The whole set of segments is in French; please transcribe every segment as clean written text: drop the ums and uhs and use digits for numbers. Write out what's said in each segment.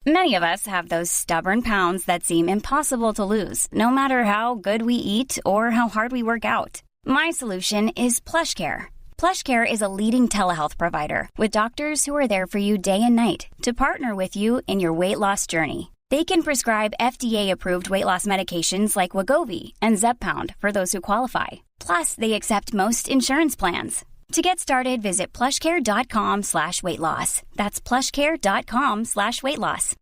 Many of us have those stubborn pounds that seem impossible to lose, no matter how good we eat or how hard we work out. My solution is PlushCare. PlushCare is a leading telehealth provider with doctors who are there for you day and night to partner with you in your weight loss journey. They can prescribe FDA-approved weight loss medications like Wegovy and Zepbound for those who qualify. Plus, they accept most insurance plans. To get started, visit plushcare.com/weightloss. That's plushcare.com/weightloss.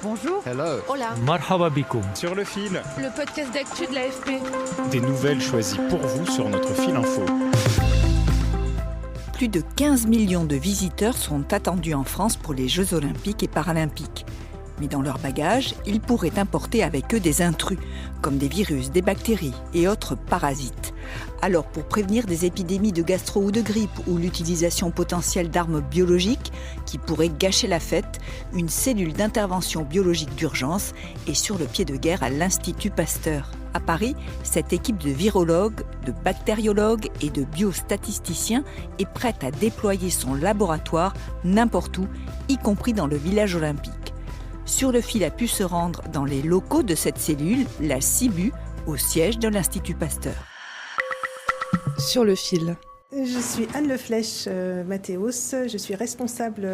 Bonjour. Hello. Hola. Marhaba bikoum. Sur le fil. Le podcast d'actu de l'AFP. Des nouvelles choisies pour vous sur notre fil info. Plus de 15 millions de visiteurs sont attendus en France pour les Jeux Olympiques et Paralympiques. Mais dans leur bagage, ils pourraient importer avec eux des intrus, comme des virus, des bactéries et autres parasites. Alors, pour prévenir des épidémies de gastro ou de grippe ou l'utilisation potentielle d'armes biologiques qui pourraient gâcher la fête, une cellule d'intervention biologique d'urgence est sur le pied de guerre à l'Institut Pasteur. À Paris, cette équipe de virologues, de bactériologues et de biostatisticiens est prête à déployer son laboratoire n'importe où, y compris dans le village olympique. Sur le fil a pu se rendre dans les locaux de cette cellule, la CIBU, au siège de l'Institut Pasteur. Sur le fil. Je suis Anne Le Flèche Mathéos, je suis responsable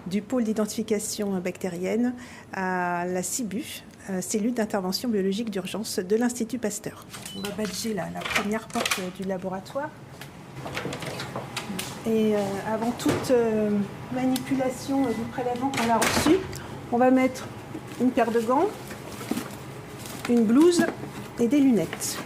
du pôle d'identification bactérienne à la CIBU, cellule d'intervention biologique d'urgence de l'Institut Pasteur. On va badger la première porte du laboratoire. Et avant toute manipulation du prélèvement qu'on a reçu, on va mettre une paire de gants, une blouse et des lunettes.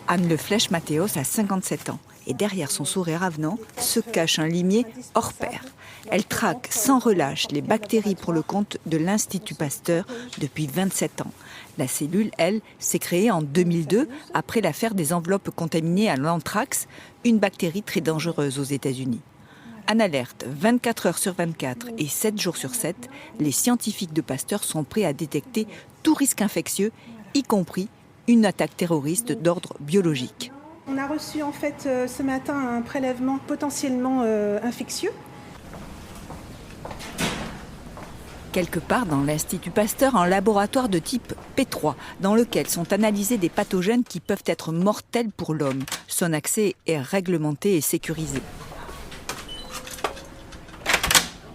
Anne Le Flèche Mathéos a 57 ans et derrière son sourire avenant se cache un limier hors pair. Elle traque sans relâche les bactéries pour le compte de l'Institut Pasteur depuis 27 ans. La cellule, elle, s'est créée en 2002 après l'affaire des enveloppes contaminées à l'anthrax, une bactérie très dangereuse aux États-Unis. En alerte 24 heures sur 24 et 7 jours sur 7, les scientifiques de Pasteur sont prêts à détecter tout risque infectieux, y compris une attaque terroriste d'ordre biologique. On a reçu en fait ce matin un prélèvement potentiellement infectieux. Quelque part dans l'Institut Pasteur, un laboratoire de type P3, dans lequel sont analysés des pathogènes qui peuvent être mortels pour l'homme. Son accès est réglementé et sécurisé.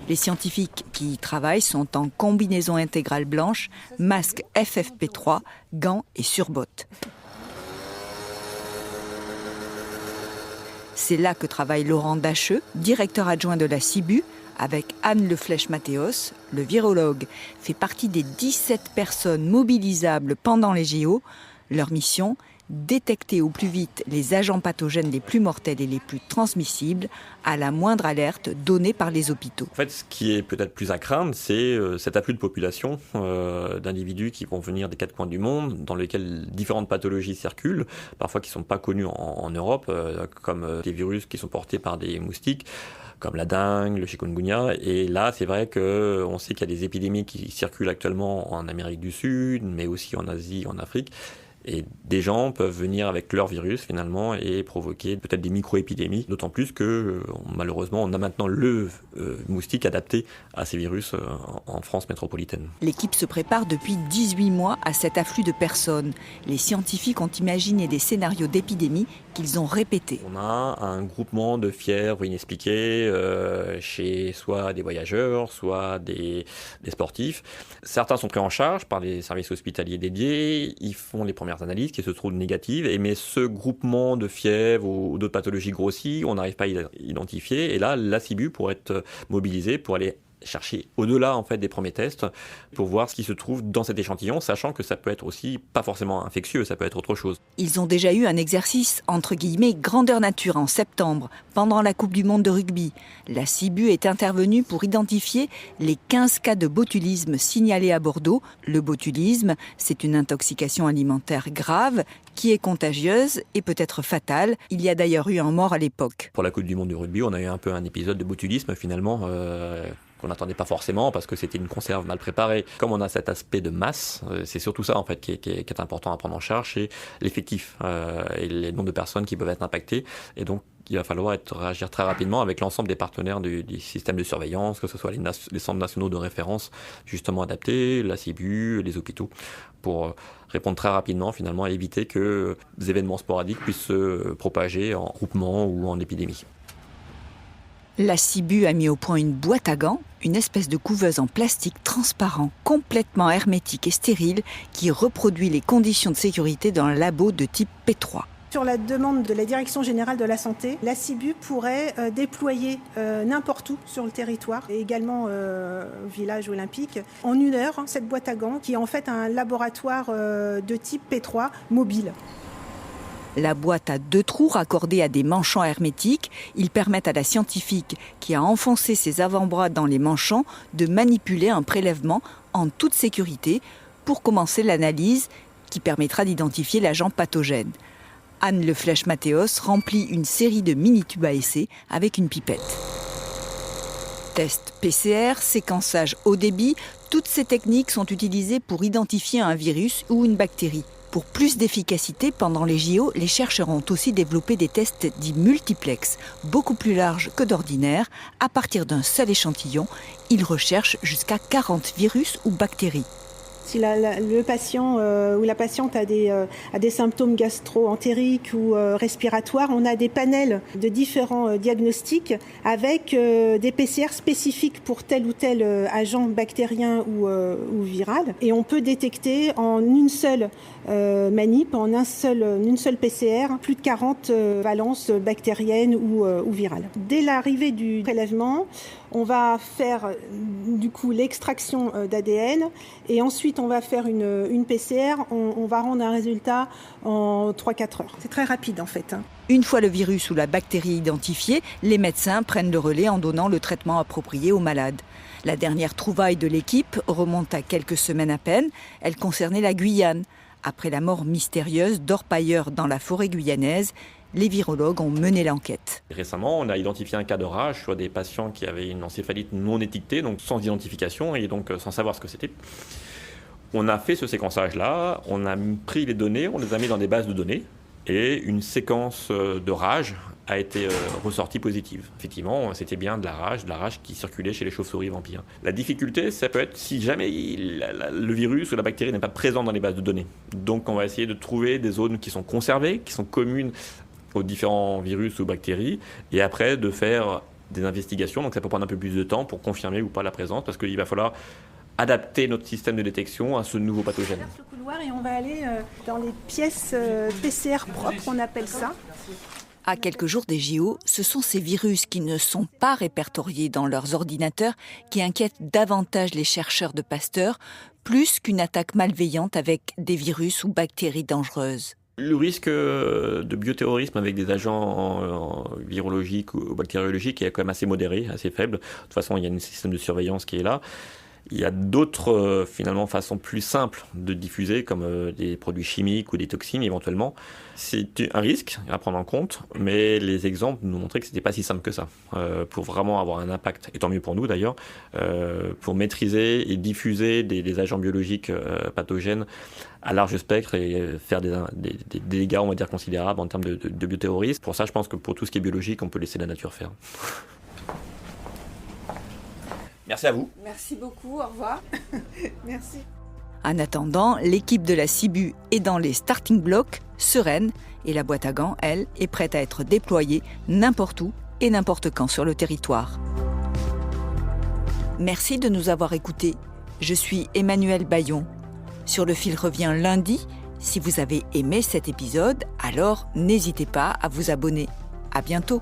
Les scientifiques qui y travaillent sont en combinaison intégrale blanche, masque FFP3, gants et surbottes. C'est là que travaille Laurent Dacheux, directeur adjoint de la CIBU, avec Anne Le Flèche Mathéos. Le virologue fait partie des 17 personnes mobilisables pendant les JO. Leur mission, détecter au plus vite les agents pathogènes les plus mortels et les plus transmissibles à la moindre alerte donnée par les hôpitaux. En fait, ce qui est peut-être plus à craindre, c'est cet afflux de population d'individus qui vont venir des quatre coins du monde, dans lesquels différentes pathologies circulent, parfois qui ne sont pas connues en Europe, comme des virus qui sont portés par des moustiques, comme la dengue, le chikungunya. Et là, c'est vrai qu'on sait qu'il y a des épidémies qui circulent actuellement en Amérique du Sud, mais aussi en Asie, en Afrique. Et des gens peuvent venir avec leur virus finalement et provoquer peut-être des micro-épidémies, d'autant plus que malheureusement on a maintenant le moustique adapté à ces virus en France métropolitaine. L'équipe se prépare depuis 18 mois à cet afflux de personnes. Les scientifiques ont imaginé des scénarios d'épidémie qu'ils ont répétés. On a un groupement de fièvre inexpliquée chez soit des voyageurs, soit des sportifs. Certains sont pris en charge par les services hospitaliers dédiés, ils font les premières analyses qui se trouvent négatives, mais ce groupement de fièvre ou d'autres pathologies grossit, on n'arrive pas à identifier, et là, la CIBU pourrait être mobilisée pour aller chercher au-delà en fait des premiers tests pour voir ce qui se trouve dans cet échantillon, sachant que ça peut être aussi pas forcément infectieux, ça peut être autre chose. Ils ont déjà eu un exercice entre guillemets grandeur nature en septembre, pendant la Coupe du Monde de rugby. La CIBU est intervenue pour identifier les 15 cas de botulisme signalés à Bordeaux. Le botulisme, c'est une intoxication alimentaire grave qui est contagieuse et peut être fatale. Il y a d'ailleurs eu un mort à l'époque. Pour la Coupe du Monde de rugby, on a eu un peu un épisode de botulisme finalement qu'on n'attendait pas forcément parce que c'était une conserve mal préparée. Comme on a cet aspect de masse, c'est surtout ça en fait qui est important à prendre en charge, c'est l'effectif et les nombres de personnes qui peuvent être impactées. Et donc il va falloir réagir très rapidement avec l'ensemble des partenaires du système de surveillance, que ce soit les centres nationaux de référence justement adaptés, la CIBU, les hôpitaux, pour répondre très rapidement finalement et éviter que des événements sporadiques puissent se propager en groupement ou en épidémie. La CIBU a mis au point une boîte à gants, une espèce de couveuse en plastique transparent, complètement hermétique et stérile, qui reproduit les conditions de sécurité d'un labo de type P3. Sur la demande de la Direction générale de la santé, la CIBU pourrait déployer n'importe où sur le territoire, et également au village olympique, en 1 heure, cette boîte à gants, qui est en fait un laboratoire de type P3 mobile. La boîte a 2 trous raccordés à des manchons hermétiques. Ils permettent à la scientifique qui a enfoncé ses avant-bras dans les manchons de manipuler un prélèvement en toute sécurité pour commencer l'analyse qui permettra d'identifier l'agent pathogène. Anne Le Flech Mathéos remplit une série de mini-tubes à essai avec une pipette. Test PCR, séquençage haut débit, toutes ces techniques sont utilisées pour identifier un virus ou une bactérie. Pour plus d'efficacité, pendant les JO, les chercheurs ont aussi développé des tests dits multiplex, beaucoup plus larges que d'ordinaire. À partir d'un seul échantillon, ils recherchent jusqu'à 40 virus ou bactéries. Si le patient ou la patiente a des symptômes gastro-entériques ou respiratoires, on a des panels de différents diagnostics avec des PCR spécifiques pour tel ou tel agent bactérien ou viral. Et on peut détecter en une seule manip, en une seule PCR, plus de 40 valences bactériennes ou virales. Dès l'arrivée du prélèvement, on va faire du coup l'extraction d'ADN et ensuite on va faire une PCR. On va rendre un résultat en 3-4 heures. C'est très rapide en fait. Une fois le virus ou la bactérie identifiée, les médecins prennent le relais en donnant le traitement approprié aux malades. La dernière trouvaille de l'équipe remonte à quelques semaines à peine. Elle concernait la Guyane. Après la mort mystérieuse d'orpailleurs dans la forêt guyanaise, les virologues ont mené l'enquête. Récemment, on a identifié un cas de rage sur des patients qui avaient une encéphalite non étiquetée, donc sans identification et donc sans savoir ce que c'était. On a fait ce séquençage-là, on a pris les données, on les a mis dans des bases de données et une séquence de rage a été ressortie positive. Effectivement, c'était bien de la rage qui circulait chez les chauves-souris vampires. La difficulté, ça peut être si jamais le virus ou la bactérie n'est pas présent dans les bases de données. Donc on va essayer de trouver des zones qui sont conservées, qui sont communes aux différents virus ou bactéries, et après de faire des investigations. Donc ça peut prendre un peu plus de temps pour confirmer ou pas la présence, parce qu'il va falloir adapter notre système de détection à ce nouveau pathogène. On traverse le couloir et on va aller dans les pièces PCR propres, on appelle ça. À quelques jours des JO, ce sont ces virus qui ne sont pas répertoriés dans leurs ordinateurs qui inquiètent davantage les chercheurs de Pasteur, plus qu'une attaque malveillante avec des virus ou bactéries dangereuses. Le risque de bioterrorisme avec des agents virologiques ou bactériologiques est quand même assez modéré, assez faible. De toute façon, il y a un système de surveillance qui est là. Il y a d'autres finalement façons plus simples de diffuser, comme des produits chimiques ou des toxines éventuellement. C'est un risque à prendre en compte, mais les exemples nous montraient que c'était pas si simple que ça. Pour vraiment avoir un impact, et tant mieux pour nous d'ailleurs, pour maîtriser et diffuser des agents biologiques pathogènes à large spectre et faire des dégâts, on va dire, considérables en termes de bioterrorisme. Pour ça, je pense que pour tout ce qui est biologique, on peut laisser la nature faire. Merci à vous. Merci beaucoup, au revoir. Merci. En attendant, l'équipe de la CIBU est dans les starting blocks, sereine, et la boîte à gants, elle, est prête à être déployée n'importe où et n'importe quand sur le territoire. Merci de nous avoir écoutés. Je suis Emmanuelle Bayon. Sur le fil revient lundi. Si vous avez aimé cet épisode, alors n'hésitez pas à vous abonner. À bientôt.